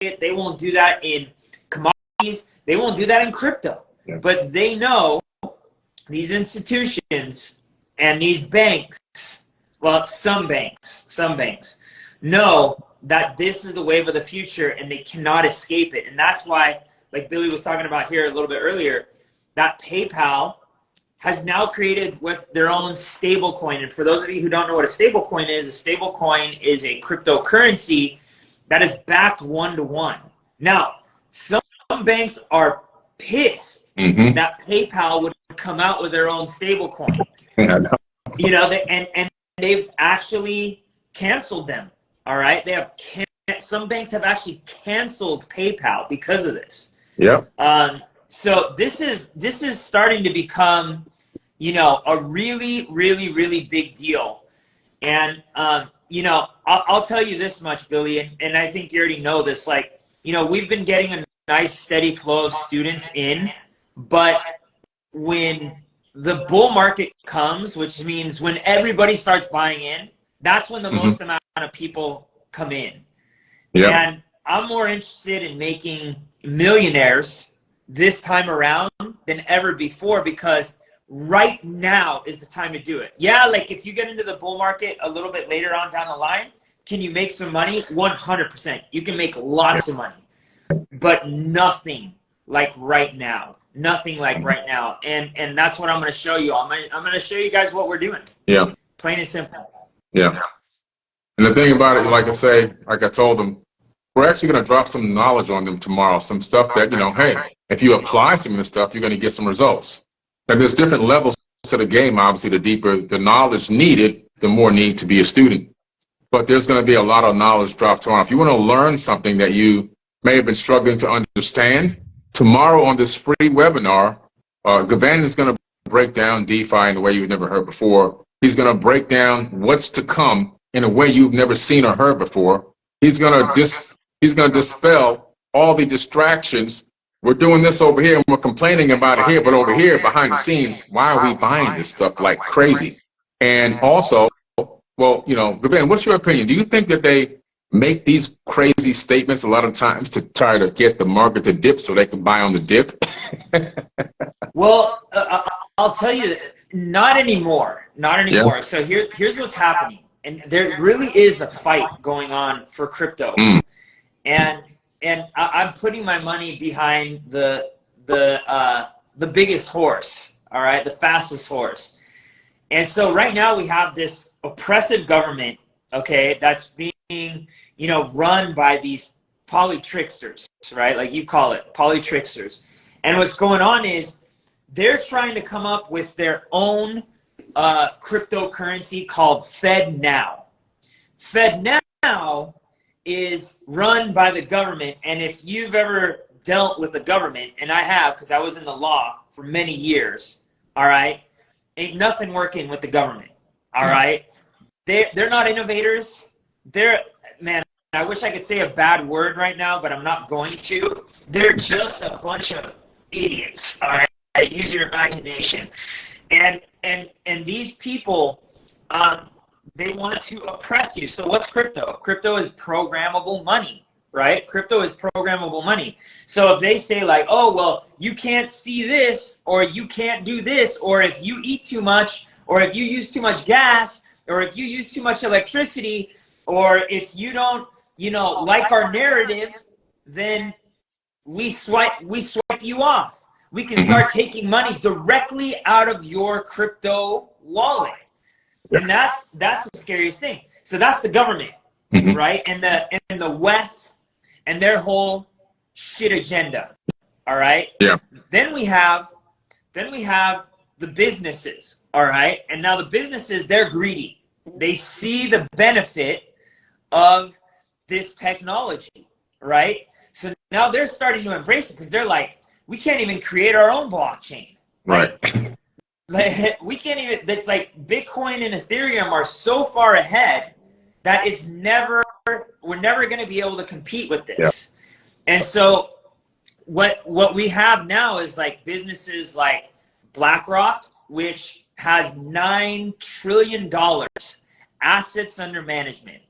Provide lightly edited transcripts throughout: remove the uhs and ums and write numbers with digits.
They won't do that in commodities. They won't do that in crypto. Yeah. But they know these institutions and these banks, well, some banks know that this is the wave of the future and they cannot escape it. And that's why, like Billy was talking about here a little bit earlier, that PayPal has now created with their own stable coin. And for those of you who don't know what a stable coin is, a stable coin is a cryptocurrency that is backed 1-to-1. Now, some banks are pissed that PayPal would come out with their own stable coin. You know, and they've actually canceled them. All right, they have some banks have actually canceled PayPal because of this. Yeah. So this is starting to become, you know, a really, really, really big deal. And you know, I'll tell you this much, Billy, and I think you already know this. Like, you know, we've been getting a nice steady flow of students in, but when the bull market comes, which means when everybody starts buying in, that's when the most amount of people come in. Yeah. And I'm more interested in making millionaires this time around than ever before, because right now is the time to do it. Yeah, like if you get into the bull market a little bit later on down the line, can you make some money? 100%. You can make lots of money, but nothing like right now. Nothing like right now. And that's what I'm going to show you. I'm going to show you guys what we're doing. Yeah. Plain and simple. Yeah. And the thing about it, like I told them, we're actually going to drop some knowledge on them tomorrow, some stuff that, you know, hey, if you apply some of this stuff, you're going to get some results. And there's different levels to the game. Obviously, the deeper the knowledge needed, the more need to be a student. But there's going to be a lot of knowledge dropped tomorrow. If you want to learn something that you may have been struggling to understand, tomorrow on this free webinar, Gvan is going to break down DeFi in a way you've never heard before. He's going to break down what's to come in a way you've never seen or heard before. He's going to dispel all the distractions. We're doing this over here and we're complaining about it here, but over here behind the scenes, why are we buying this stuff like crazy? And also, well, you know, Gvan, what's your opinion? Do you think that they make these crazy statements a lot of times to try to get the market to dip so they can buy on the dip? Well, I'll tell you, not anymore. Not anymore. Yeah. So here's what's happening. And there really is a fight going on for crypto. And I'm putting my money behind the biggest horse, all right, the fastest horse. And so right now we have this oppressive government, okay, that's being, you know, run by these polytricksters, right? Like you call it, polytricksters. And what's going on is they're trying to come up with their own cryptocurrency called FedNow. FedNow is run by the government, and if you've ever dealt with the government, and I have because I was in the law for many years, all right, ain't nothing working with the government, all right? They're not innovators. Man, I wish I could say a bad word right now, but I'm not going to. They're just a bunch of idiots, all right? Use your imagination. And these people, they want to oppress you. So what's crypto? Crypto is programmable money, right? Crypto is programmable money. So if they say like, oh, well, you can't see this, or you can't do this, or if you eat too much, or if you use too much gas, or if you use too much electricity, or if you don't, you know, like our narrative, then we swipe you off. We can start taking money directly out of your crypto wallet. And that's the scariest thing. So that's the government, right? And the West and their whole shit agenda. All right? Yeah. Then we have the businesses, all right? And now the businesses, they're greedy. They see the benefit of this technology, right? So now they're starting to embrace it because they're like, we can't even create our own blockchain. Right. Like, we can't even, it's like Bitcoin and Ethereum are so far ahead that we're never going to be able to compete with this. Yeah. And so what we have now is like businesses like BlackRock, which has $9 trillion assets under management,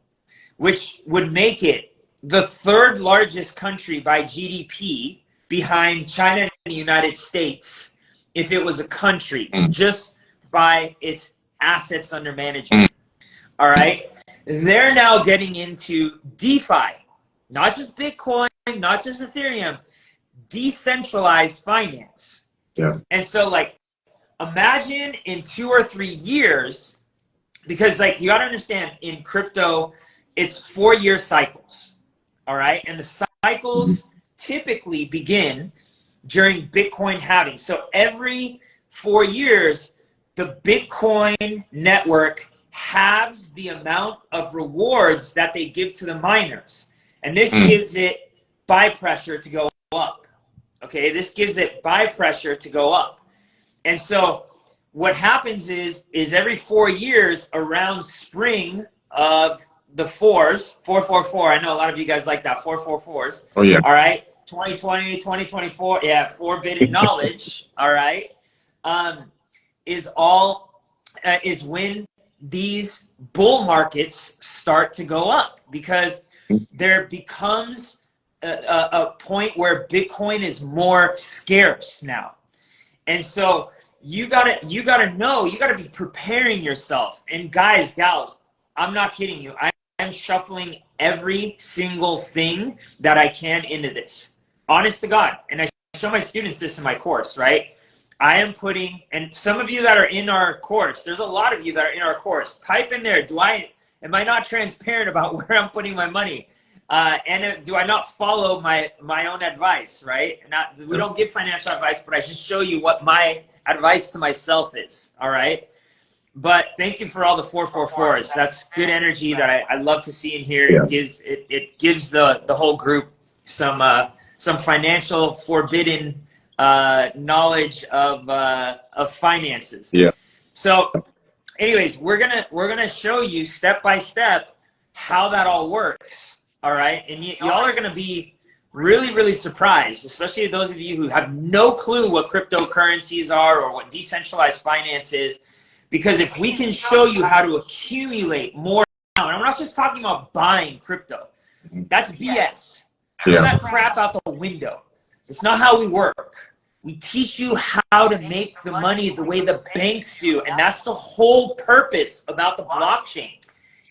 which would make it the third largest country by GDP behind China and the United States if it was a country, just by its assets under management. All right. They're now getting into DeFi, not just Bitcoin, not just Ethereum, decentralized finance. Yeah. And so, like, imagine in 2 or 3 years, because, like, you got to understand, in crypto, it's 4-year cycles. All right. And the cycles typically begin during Bitcoin halving. So every 4 years, the Bitcoin network halves the amount of rewards that they give to the miners. And this gives it buy pressure to go up. Okay, this gives it buy pressure to go up. And so what happens is every 4 years around spring of the 444, I know a lot of you guys like that, 444s. Oh, yeah. All right, 2020, 2024, yeah, forbidden knowledge, all right, is when these bull markets start to go up, because there becomes a point where Bitcoin is more scarce now. And so you gotta be preparing yourself. And guys, gals, I'm not kidding you. I am shuffling every single thing that I can into this. Honest to God. And I show my students this in my course, right? I am putting, and some of you that are in our course, there's a lot of you that are in our course, type in there, am I not transparent about where I'm putting my money? And do I not follow my own advice, right? We don't give financial advice, but I just show you what my advice to myself is, all right? But thank you for all the 444s. That's good energy that I love to see in here. Yeah. It gives the whole group some financial forbidden knowledge of finances. Yeah. So anyways, we're gonna show you step by step how that all works. All right. And y'all are gonna be really, really surprised, especially those of you who have no clue what cryptocurrencies are or what decentralized finance is. Because if we can show you how to accumulate more, and I'm not just talking about buying crypto. That's BS. Throw that crap out the window. It's not how we work. We teach you how to make the money the way the banks do. And that's the whole purpose about the blockchain.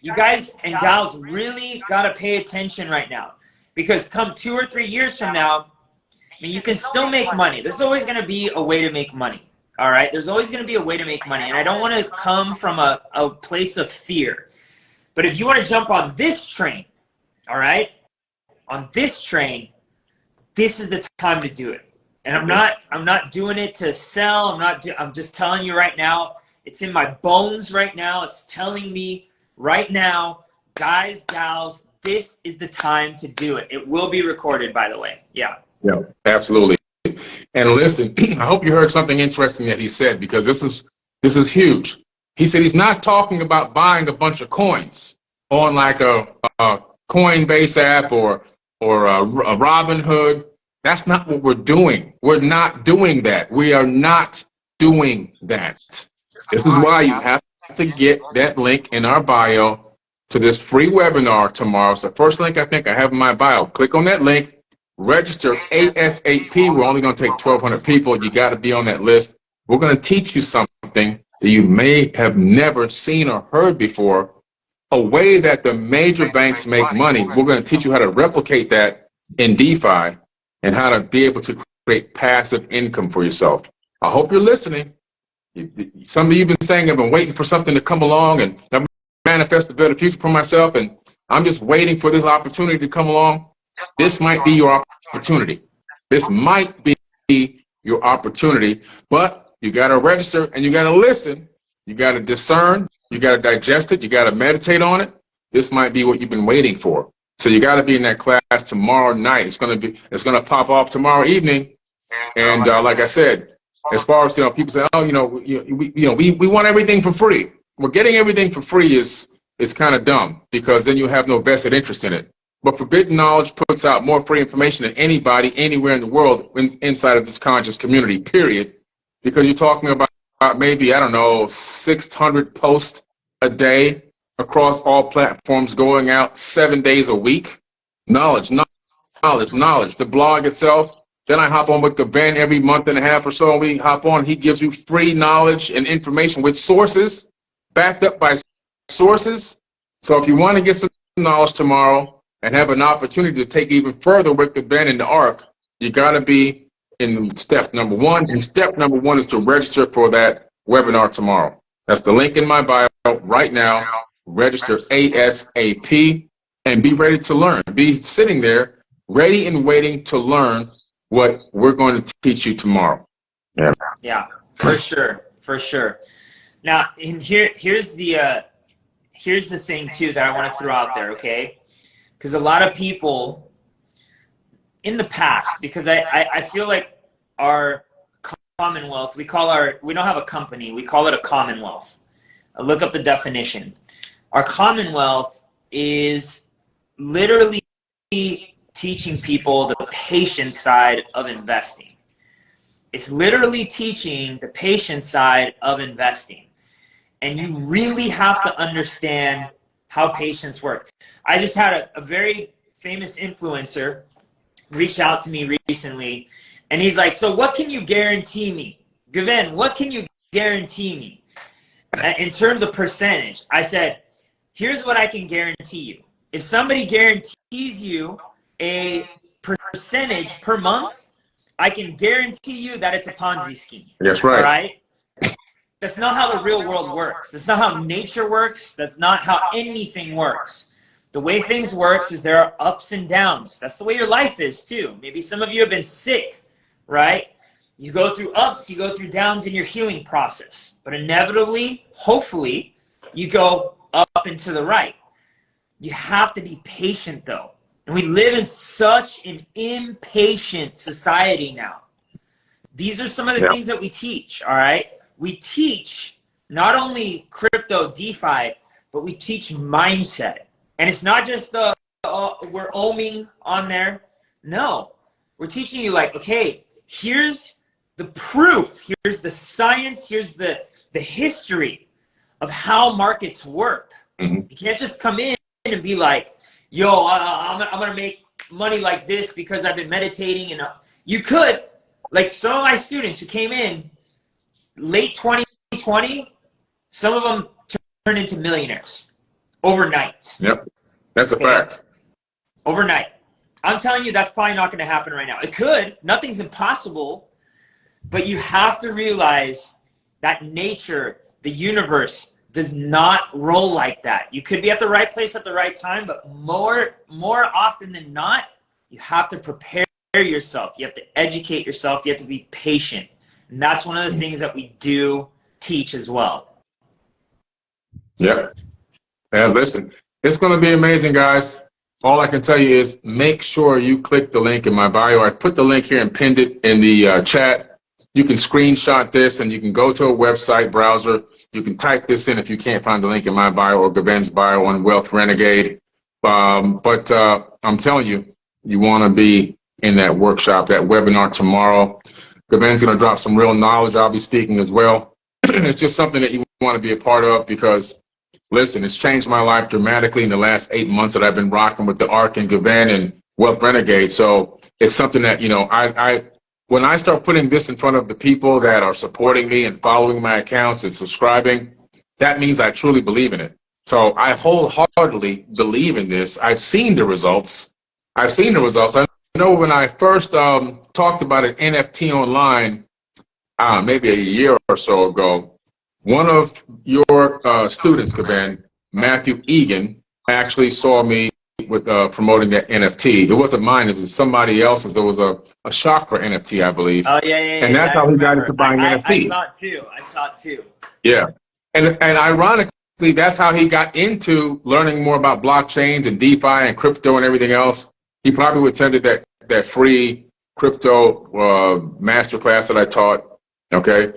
You guys and gals really got to pay attention right now. Because come 2 or 3 years from now, I mean, you can still make money. There's always going to be a way to make money. All right? There's always going to be a way to make money. And I don't want to come from a place of fear. But if you want to jump on this train, all right? On this train, this is the time to do it. And I'm not doing it to sell. I'm just telling you right now, it's in my bones right now. It's telling me right now, guys, gals, this is the time to do it. It will be recorded, by the way. Yeah. Yeah, absolutely. And listen, I hope you heard something interesting that he said, because this is huge. He said he's not talking about buying a bunch of coins on like a Coinbase app or a Robinhood. That's not what we're doing. We're not doing that. We are not doing that. This is why you have to get that link in our bio to this free webinar tomorrow. It's the first link I think I have in my bio. Click on that link, register ASAP. We're only going to take 1,200 people. You got to be on that list. We're going to teach you something that you may have never seen or heard before, a way that the major banks make money. We're going to teach you how to replicate that in DeFi and how to be able to create passive income for yourself. I hope you're listening. Some of you have been saying I've been waiting for something to come along and I've manifest a better future for myself, and I'm just waiting for this opportunity to come along. This might be your opportunity. This might be your opportunity, but you got to register and you got to listen. You got to discern. You got to digest it. You got to meditate on it. This might be what you've been waiting for. So you got to be in that class tomorrow night. It's going to pop off tomorrow evening. And like I said, as far as people say, oh, we want everything for free. Well, getting everything for free is kind of dumb, because then you have no vested interest in it. But Forbidden Knowledge puts out more free information than anybody anywhere in the world inside of this conscious community, period. Because you're talking about maybe, I don't know, 600 posts a day across all platforms, going out 7 days a week. Knowledge, knowledge, knowledge. The blog itself. Then I hop on with Gvan every month and a half or so. We hop on. He gives you free knowledge and information with sources, backed up by sources. So if you want to get some knowledge tomorrow and have an opportunity to take even further with Gvan in the ARC, you got to be in step number one. And step number one is to register for that webinar tomorrow. That's the link in my bio right now. Register ASAP and be ready to learn. Be sitting there ready and waiting to learn what we're going to teach you tomorrow. Yeah, for sure, for sure. Now, and here's the thing too that I want to throw out there, okay? Because a lot of people in the past, because I feel like our commonwealth, we don't have a company, we call it a commonwealth. Look up the definition. Our commonwealth is literally teaching people the patient side of investing. It's literally teaching the patient side of investing. And you really have to understand how patients work. I just had a very famous influencer reach out to me recently, and he's like, so what can you guarantee me? Gvan, what can you guarantee me in terms of percentage? I said, here's what I can guarantee you. If somebody guarantees you a percentage per month, I can guarantee you that it's a Ponzi scheme. That's right. All right? That's not how the real world works. That's not how nature works. That's not how anything works. The way things works is there are ups and downs. That's the way your life is too. Maybe some of you have been sick, right? You go through ups, you go through downs in your healing process. But inevitably, hopefully, you go up and to the right. You have to be patient though. And we live in such an impatient society now. These are some of the things that we teach, all right? We teach not only crypto, DeFi, but we teach mindset. And it's not just we're oming on there. No, we're teaching you like, okay, here's the proof. Here's the science. Here's the history of how markets work. Mm-hmm. You can't just come in and be like, yo, I'm going to make money like this because I've been meditating. And you could, like some of my students who came in late 2020, some of them turned into millionaires overnight. Yep, that's a fact. Overnight. I'm telling you, that's probably not going to happen right now. It could. Nothing's impossible. But you have to realize that nature, the universe, does not roll like that. You could be at the right place at the right time, but more often than not, you have to prepare yourself. You have to educate yourself. You have to be patient. And that's one of the things that we do teach as well. Yep. And listen, it's going to be amazing, guys. All I can tell you is make sure you click the link in my bio. I put the link here and pinned it in the chat. You can screenshot this and you can go to a website browser. You can type this in if you can't find the link in my bio or Gvan's bio on Wealth Renegade. But I'm telling you, you want to be in that workshop, that webinar tomorrow. Gvan's going to drop some real knowledge. I'll be speaking as well. It's just something that you want to be a part of because, listen, it's changed my life dramatically in the last 8 months that I've been rocking with the ARC and Gvan and Wealth Renegade. So it's something that, you know, when I start putting this in front of the people that are supporting me and following my accounts and subscribing, that means I truly believe in it. So I wholeheartedly believe in this. I've seen the results. I know when I first talked about an NFT online, maybe a year or so ago, one of your students, Gvan, Matthew Egan, actually saw me with promoting that NFT. It wasn't mine, it was somebody else's. There was a shop for NFT, I believe. Oh, yeah. And that's how he got into buying NFTs. I saw it too. Yeah. And ironically, that's how he got into learning more about blockchains and DeFi and crypto and everything else. He probably attended that free crypto masterclass that I taught. Okay.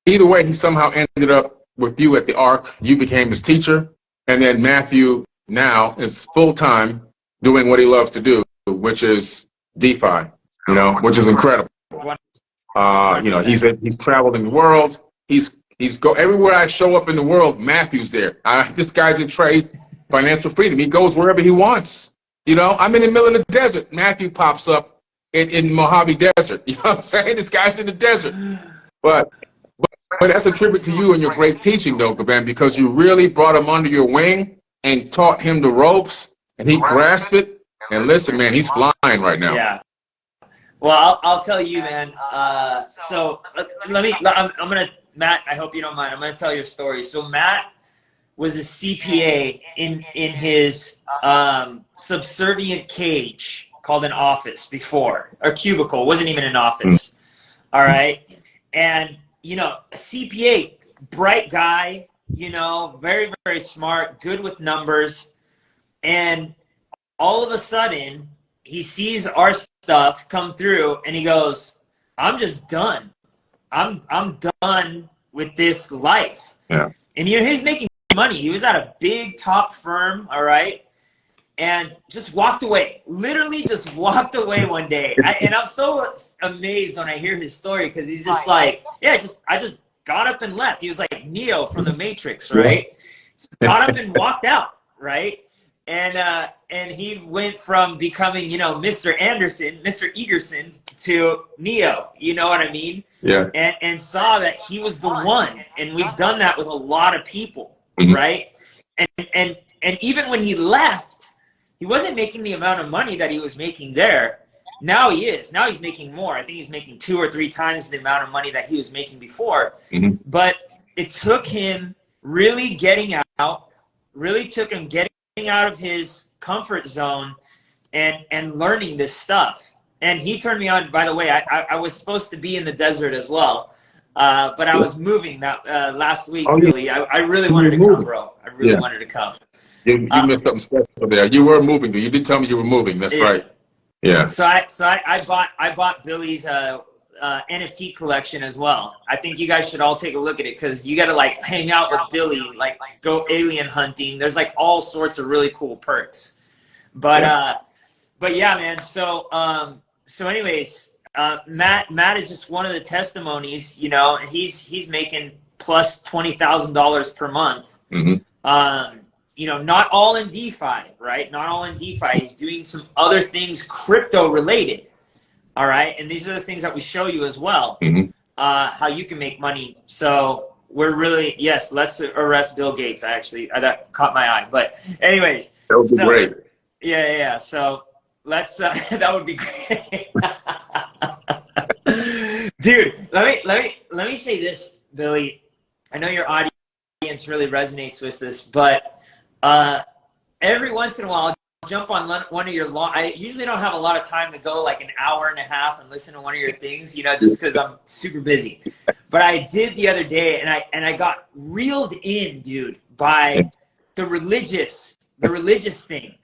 Either way, he somehow ended up with you at the ARC. You became his teacher. And then Matthew now is full-time doing what he loves to do, which is DeFi, you know, which is incredible. You know, he's traveled in the world. He's everywhere I show up in the world, Matthew's there. This guy's in trade, financial freedom. He goes wherever he wants. You know, I'm in the middle of the desert. Matthew pops up in Mojave Desert. You know what I'm saying? This guy's in the desert. But that's a tribute to you and your great teaching, though, Gvan, because you really brought him under your wing and taught him the ropes, and he grasped it. And listen, man, he's flying right now. Yeah. Well, I'll tell you, man. So let me. I'm gonna, Matt. I hope you don't mind. I'm gonna tell your story. So Matt was a CPA in his subservient cage called an office before, or cubicle. It wasn't even an office. All right, and you know, a CPA, bright guy. You know, very very smart, good with numbers, and all of a sudden he sees our stuff come through and he goes, I'm just done. I'm done with this life. Yeah. And you know, he's making money. He was at a big top firm, all right, and just walked away. Literally just walked away one day. And I'm so amazed when I hear his story because he's just like, yeah, I just got up and left. He was like Neo from the Matrix, right? Got up and walked out, right? And he went from becoming, you know, Mr. Anderson, Mr. Egerson to Neo, you know what I mean? Yeah. And saw that he was the one. And we've done that with a lot of people, right? And even when he left, he wasn't making the amount of money that he was making there. Now he is. Now he's making more. I think he's making 2 or 3 times the amount of money that he was making before. But it took him really getting out, out of his comfort zone and learning this stuff. And he turned me on. By the way, I was supposed to be in the desert as well, but I was moving that last week. Really, I really wanted to come, bro. I really wanted to come. You missed something special there. You were moving. You did tell me you were moving. That's right. Yeah. So I bought Billy's NFT collection as well. I think you guys should all take a look at it because you got to like hang out with Billy, like go alien hunting. There's like all sorts of really cool perks. But yeah, man. So anyways, Matt is just one of the testimonies. You know, he's making plus $20,000 per month. You know, not all in DeFi, right? Not all in DeFi. He's doing some other things crypto related. All right. And these are the things that we show you as well, how you can make money. So we're really, yes, let's arrest Bill Gates. That caught my eye. But anyways. That would be great. Yeah. So let's, that would be great. Dude, let me say this, Billy. I know your audience really resonates with this, but every once in a while, I'll jump on one of your I usually don't have a lot of time to go like an hour and a half and listen to one of your things, you know, just because I'm super busy. But I did the other day, and I got reeled in, dude, by the religious thing.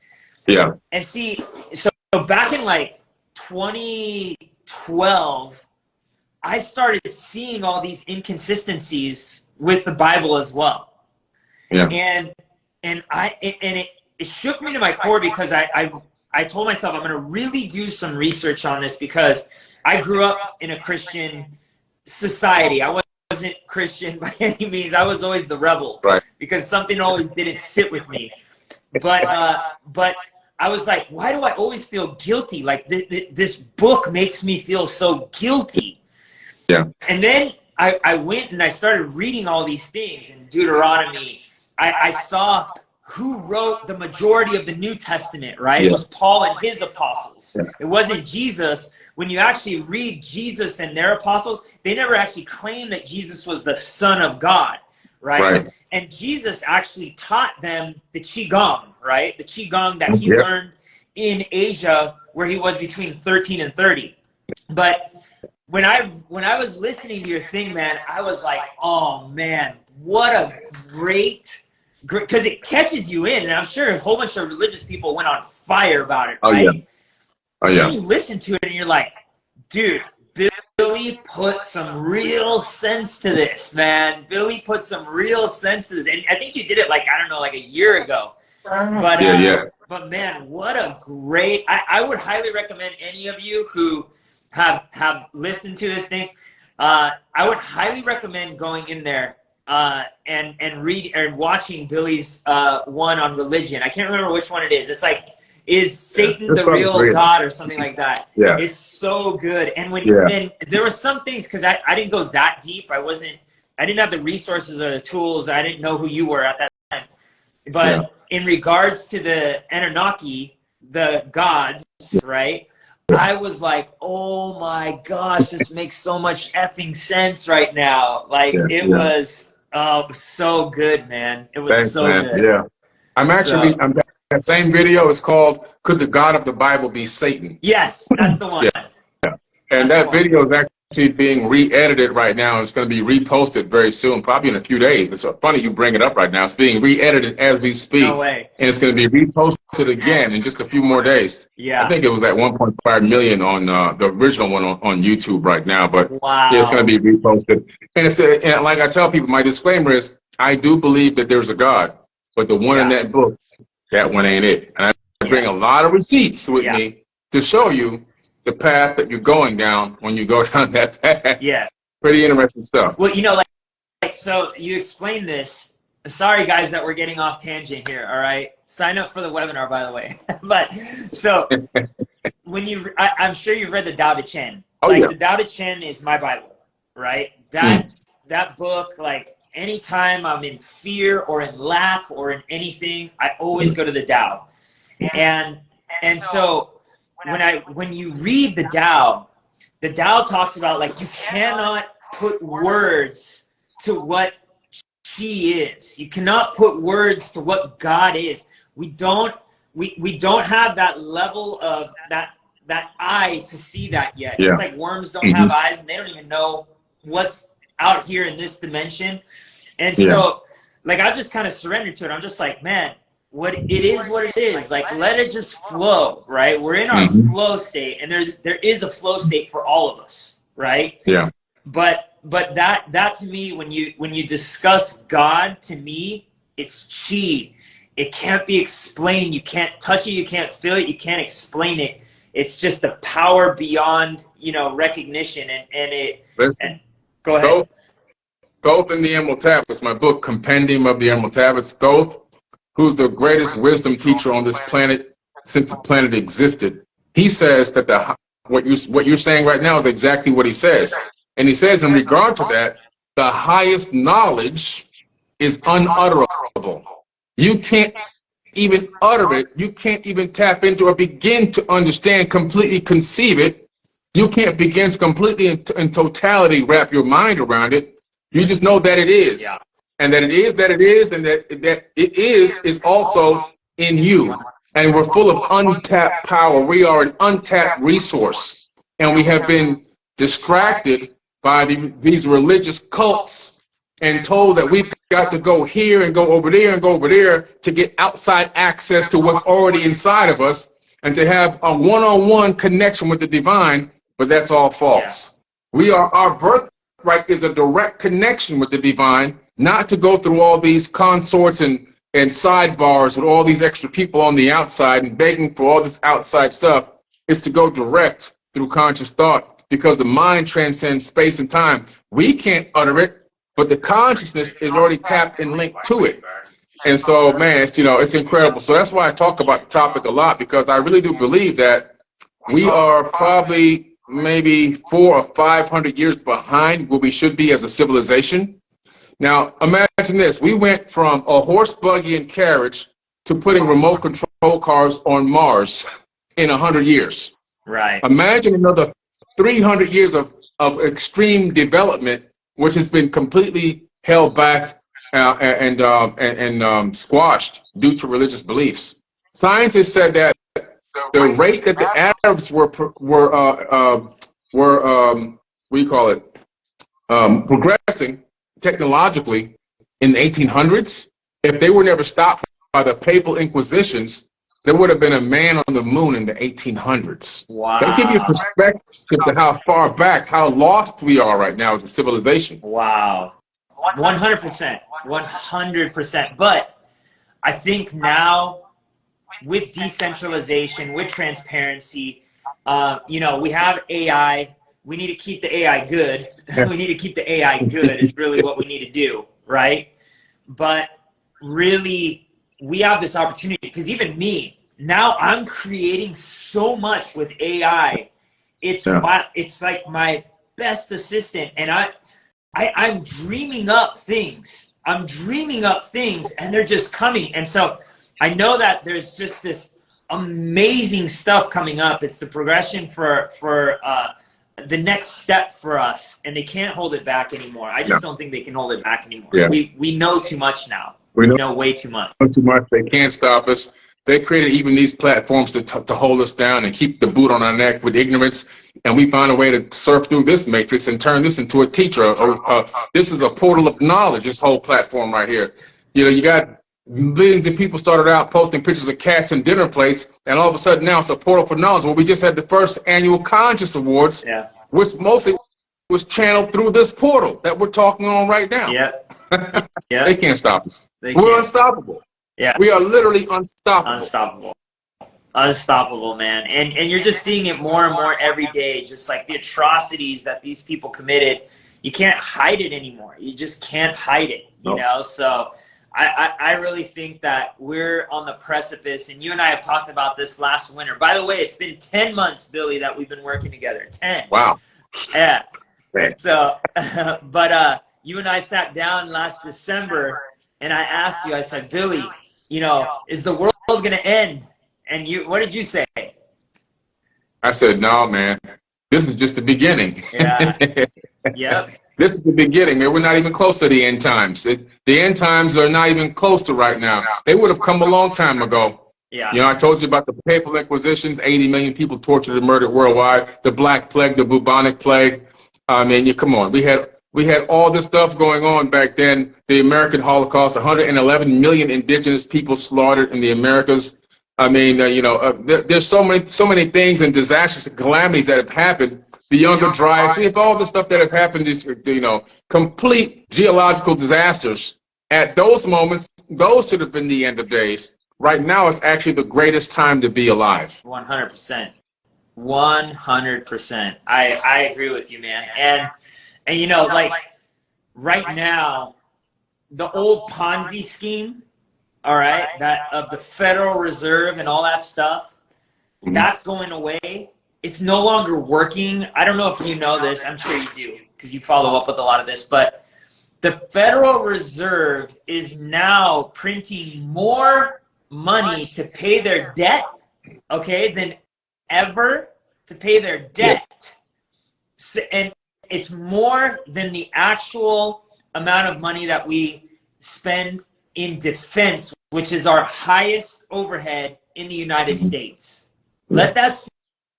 Yeah. And see, so back in like 2012, I started seeing all these inconsistencies with the Bible as well. Yeah. And it shook me to my core because I told myself I'm going to really do some research on this because I grew up in a Christian society. I wasn't Christian by any means. I was always the rebel, right? Because something always didn't sit with me. But I was like, why do I always feel guilty? Like this book makes me feel so guilty. Yeah. And then I went and I started reading all these things in Deuteronomy. I saw who wrote the majority of the New Testament, right? Yeah. It was Paul and his apostles. Yeah. It wasn't Jesus. When you actually read Jesus and their apostles, they never actually claimed that Jesus was the Son of God, right? And Jesus actually taught them the Qigong, right? The Qigong that he learned in Asia where he was between 13 and 30. But when I was listening to your thing, man, I was like, oh man, what a great, because it catches you in, and I'm sure a whole bunch of religious people went on fire about it, right? Oh yeah. You listen to it and you're like, dude, Billy put some real sense to this, man. Billy put some real sense to this. And I think you did it like, I don't know, like a year ago. But but man, what a great, I would highly recommend any of you who have listened to this thing. I would highly recommend going in there and read and watching Billy's one on religion. I can't remember which one it is. It's like Is Satan This the stuff is real real. God or something like that? Yeah. It's so good. And Yeah. and there were some things, because I didn't go that deep. I didn't have the resources or the tools. I didn't know who you were at that time. But in regards to the Anunnaki, the gods, right? I was like, oh my gosh, this makes so much effing sense right now. Like it was so good, man. It was Thanks, so man. good. Yeah. I'm that same video is called "Could the God of the Bible Be Satan?" Yes, that's the one. And That's that video is actually being re-edited right now. It's going to be reposted very soon, probably in a few days. It's so funny you bring it up right now. It's being re-edited as we speak. No way. And it's going to be reposted again in just a few more days. Yeah. I think it was at 1.5 million on the original one on YouTube right now. But wow. Yeah, it's going to be reposted. And and like I tell people, my disclaimer is I do believe that there's a God, but the one in that book, that one ain't it. And I bring a lot of receipts with me to show you the path that you're going down when you go down that path. Yeah. Pretty interesting stuff. Well, you know, like so you explained this. Sorry, guys, that we're getting off tangent here. All right. Sign up for the webinar, by the way. But so when I'm sure you've read the Tao Te Ching. The Tao Te Ching is my Bible, right? That book, like anytime I'm in fear or in lack or in anything, I always go to the Tao. And so when you read the Tao talks about like you cannot put words to what she is. You cannot put words to what God is. We don't have that level of that eye to see that yet. Just like worms don't have eyes and they don't even know what's out here in this dimension. And so like I just kind of surrendered to it. I'm just like, man, it is what it is. Like let it just flow, right? We're in our flow state, and there is a flow state for all of us, right? Yeah. But that to me, when you discuss God, to me, it's chi. It can't be explained. You can't touch it. You can't feel it. You can't explain it. It's just the power beyond, recognition. Listen, go ahead. Thoth in the Emerald Tablets, my book, Compendium of the Emerald Tablets. Thoth, who's the greatest wisdom teacher on this planet since the planet existed, he says that what you're saying right now is exactly what he says. And he says in regard to that, the highest knowledge is unutterable. You can't even utter it. You can't even tap into or begin to understand, completely conceive it. You can't begin to completely in totality wrap your mind around it. You just know that it is. Yeah. And that it is, and that it is also in you. And we're full of untapped power. We are an untapped resource. And we have been distracted by these religious cults and told that we've got to go here and go over there and go over there to get outside access to what's already inside of us and to have a one-on-one connection with the divine, but that's all false. Our birthright is a direct connection with the divine, not to go through all these consorts and sidebars with all these extra people on the outside and begging for all this outside stuff. It's to go direct through conscious thought, because the mind transcends space and time. We can't utter it, but the consciousness is already tapped and linked to it. And so, man, it's incredible. So that's why I talk about the topic a lot, because I really do believe that we are probably maybe 400 or 500 years behind where we should be as a civilization. Now, imagine this. We went from a horse, buggy, and carriage to putting remote control cars on Mars in 100 years. Right. Imagine another 300 years of extreme development, which has been completely held back and squashed due to religious beliefs. Scientists said that the rate that the Arabs were progressing technologically in the 1800s, if they were never stopped by the papal inquisitions, there would have been a man on the moon in the 1800s. Wow. That gives you perspective to how far back, how lost we are right now as a civilization. Wow. 100%. 100%. But I think now with decentralization, with transparency, we have AI. We need to keep the AI good. We need to keep the AI good is really what we need to do, right? But really, we have this opportunity, because even me, now I'm creating so much with AI. It's it's like my best assistant, and I'm dreaming up things. I'm dreaming up things, and they're just coming. And so I know that there's just this amazing stuff coming up. It's the progression for the next step for us, and they can't hold it back anymore. I just don't think they can hold it back anymore. Yeah. We know too much now. We know way too much. Too much. They can't stop us. They created even these platforms to hold us down and keep the boot on our neck with ignorance. And we find a way to surf through this matrix and turn this into a teacher. This is a portal of knowledge, this whole platform right here. You know, you got millions of people started out posting pictures of cats and dinner plates, and all of a sudden now it's a portal for knowledge. Well, we just had the first annual Conscious Awards, which mostly was channeled through this portal that we're talking on right now. They can't stop us. We're unstoppable. We are literally unstoppable. Unstoppable, man. And you're just seeing it more and more every day, just like the atrocities that these people committed. You can't hide it anymore. You just can't hide it, you know? So I really think that we're on the precipice, and you and I have talked about this last winter. By the way, it's been 10 months, Billy, that we've been working together. 10. Wow. Yeah. So, but you and I sat down last December, and I asked you, I said, Billy, you know, is the world going to end? And what did you say? I said, no, man, this is just the beginning. This is the beginning, man. We're not even close to the end times. The end times are not even close to right now. They would have come a long time ago. You know, I told you about the papal inquisitions, 80 million people tortured and murdered worldwide, the Black Plague, the bubonic plague. I mean, come on. We had all this stuff going on back then. The American Holocaust, 111 million indigenous people slaughtered in the Americas. I mean, you know, there's so many things and disasters and calamities that have happened. The Younger Dryas, we have all the stuff that have happened. These, you know, complete geological disasters. At those moments, those should have been the end of days. Right now, it's actually the greatest time to be alive. 100%. 100%. I agree with you, man. And you know, like right now, the old Ponzi scheme, all right, that of the Federal Reserve and all that stuff, that's going away. It's no longer working. I don't know if you know this. I'm sure you do because you follow up with a lot of this. But the Federal Reserve is now printing more money to pay their debt, okay, than ever to pay their debt. So, and it's more than the actual amount of money that we spend in defense, which is our highest overhead in the United States. Let that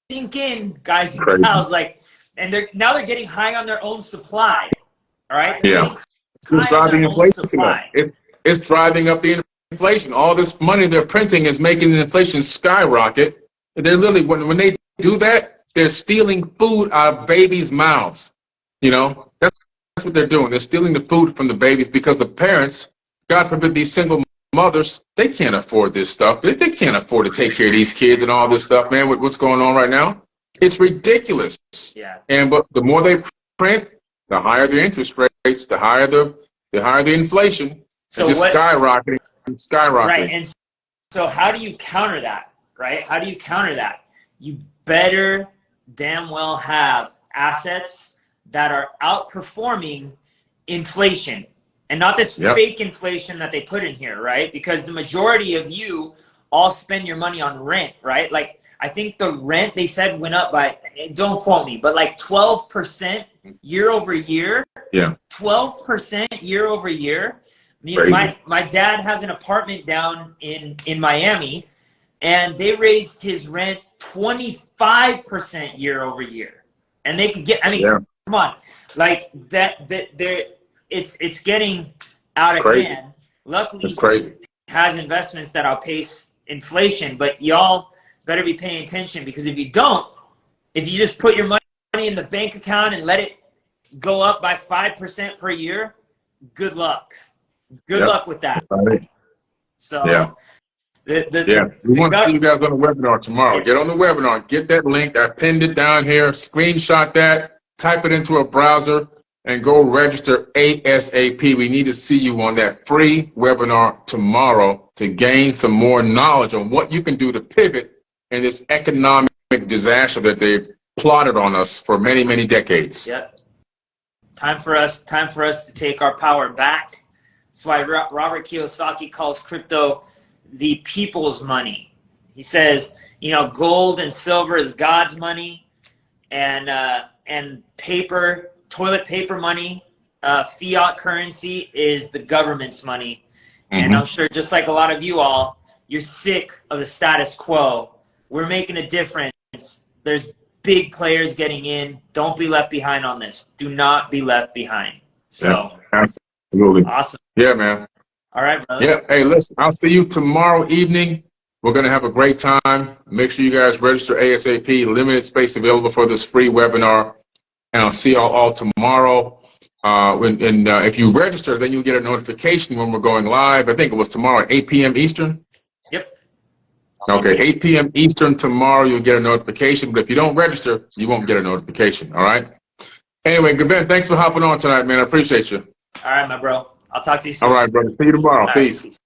sink in, guys and gals. Like, and now they're getting high on their own supply. All right. It's driving inflation up. It's driving up the inflation. All this money they're printing is making the inflation skyrocket. They're literally, when they do that, they're stealing food out of babies' mouths. You know, that's what they're doing. They're stealing the food from the babies because the parents, God forbid, these single mothers, they can't afford this stuff. They can't afford to take care of these kids and all this stuff, man, with what's going on right now. It's ridiculous. But the more they print, the higher the interest rates, the higher the inflation. So just skyrocketing. Right. And so how do you counter that? Right? How do you counter that? You better damn well have assets that are outperforming inflation, and not this fake inflation that they put in here, right? Because the majority of you all spend your money on rent, right? Like, I think the rent, they said, went up by, don't quote me, but like 12% year over year. 12% year over year. My dad has an apartment down in Miami, and they raised his rent 25% year over year. And they could get, I mean, come on, like that it's getting out of hand. Luckily, it's crazy. It has investments that outpace inflation, but y'all better be paying attention, because if you don't, if you just put your money in the bank account and let it go up by 5% per year, good luck. Good luck with that. So we want to see you guys on the webinar tomorrow. Get on the webinar. Get that link. I pinned it down here. Screenshot that. Type it into a browser. and go register ASAP. We need to see you on that free webinar tomorrow to gain some more knowledge on what you can do to pivot in this economic disaster that they've plotted on us for many, many decades. Yep. Time for us to take our power back. That's why Robert Kiyosaki calls crypto the people's money. He says, you know, gold and silver is God's money, and paper, toilet paper money, fiat currency is the government's money. And I'm sure, just like a lot of you all, you're sick of the status quo. We're making a difference. There's big players getting in. Don't be left behind on this. Do not be left behind. So, yeah, absolutely. Awesome. Yeah, man. All right, brother. Yeah. Hey, listen, I'll see you tomorrow evening. We're going to have a great time. Make sure you guys register ASAP. Limited space available for this free webinar. And I'll see y'all all tomorrow. If you register, then you'll get a notification when we're going live. I think it was tomorrow at 8 p.m. Eastern. Yep. Okay, 8 p.m. Eastern tomorrow, you'll get a notification. But if you don't register, you won't get a notification. All right? Anyway, Gvan, thanks for hopping on tonight, man. I appreciate you. All right, my bro. I'll talk to you soon. All right, brother. See you tomorrow. All right, Peace. peace.